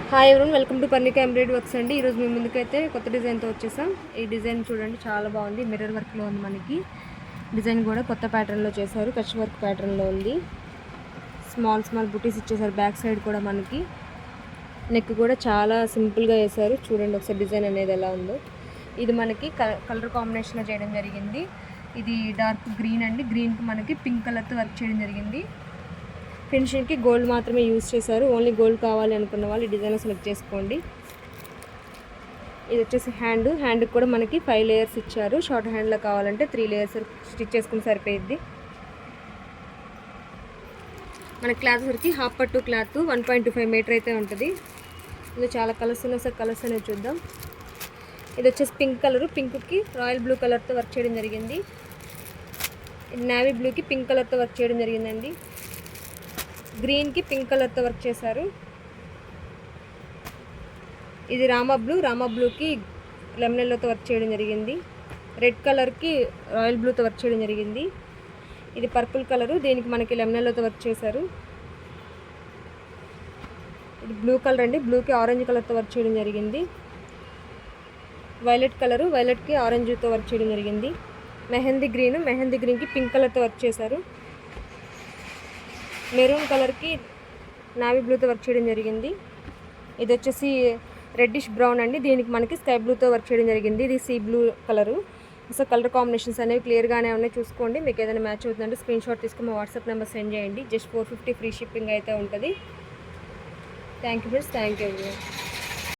Hi everyone, welcome to Parnika embroidery works అండి. ఈరోజు మేము ముందుకైతే కొత్త డిజైన్తో వచ్చేసాం. ఈ డిజైన్ చూడండి, చాలా బాగుంది. మిర్రర్ వర్క్లో ఉంది. మనకి డిజైన్ కూడా కొత్త ప్యాటర్న్లో చేశారు. కచ్ వర్క్ ప్యాటర్న్లో ఉంది. స్మాల్ స్మాల్ బుటీస్ ఇచ్చేసారు. బ్యాక్ సైడ్ కూడా మనకి నెక్ కూడా చాలా సింపుల్గా వేశారు. చూడండి ఒకసారి డిజైన్ అనేది ఎలా ఉందో. ఇది మనకి కలర్ కాంబినేషన్లో చేయడం జరిగింది. ఇది డార్క్ గ్రీన్ అండి. గ్రీన్కి మనకి పింక్ కలర్తో వర్క్ చేయడం జరిగింది. ఫినిషింగ్కి గోల్డ్ మాత్రమే యూజ్ చేశారు. ఓన్లీ గోల్డ్ కావాలి అనుకున్న వాళ్ళు ఈ డిజైన్ సెలెక్ట్ చేసుకోండి. ఇది వచ్చేసి హ్యాండ్కి కూడా మనకి 5 లేయర్స్ ఇచ్చారు. షార్ట్ హ్యాండ్లో కావాలంటే 3 లేయర్స్ స్టిచ్ చేసుకుని సరిపోయిద్ది. మన క్లాత్ సరికి హాఫ్ పట్టు క్లాత్ 1.25 మీటర్ అయితే ఉంటుంది. ఇందులో చాలా కలర్స్ ఉన్నాయి. సార్ కలర్స్ అనేవి చూద్దాం. ఇది వచ్చేసి పింక్ కలరు. పింక్కి రాయల్ బ్లూ కలర్తో వర్క్ చేయడం జరిగింది. ఇది నేవీ బ్లూకి పింక్ కలర్తో వర్క్ చేయడం జరిగిందండి. గ్రీన్కి పింక్ కలర్తో వర్క్ చేశారు. ఇది రామా బ్లూకి లెమన్ ఎల్లోతో వర్క్ చేయడం జరిగింది. రెడ్ కలర్కి రాయల్ బ్లూతో వర్క్ చేయడం జరిగింది. ఇది పర్పుల్ కలరు, దీనికి మనకి లెమన్ ఎల్లోతో వర్క్ చేశారు. ఇది బ్లూ కలర్ అండి. బ్లూకి ఆరెంజ్ కలర్తో వర్క్ చేయడం జరిగింది. వైలెట్ కలరు, వైలెట్కి ఆరెంజ్తో వర్క్ చేయడం జరిగింది. మెహందీ గ్రీన్కి పింక్ కలర్తో వర్క్ చేశారు. మెరూన్ కలర్కి నావీ బ్లూతో వర్క్ చేయడం జరిగింది. ఇది వచ్చేసి రెడ్డిష్ బ్రౌన్ అండి. దీనికి మనకి స్కై బ్లూతో వర్క్ చేయడం జరిగింది. ఇది sea blue colour. So colour combinations అనేవి క్లియర్గానే ఉన్నాయి. చూసుకోండి. మీకు ఏదైనా మ్యాచ్ అవుతుందంటే స్క్రీన్ షాట్ తీసుకుని మా వాట్సాప్ నెంబర్ సెండ్ చేయండి. జస్ట్ 450 ఫ్రీ షిప్పింగ్ అయితే ఉంటుంది. Thank you friends. Thank you.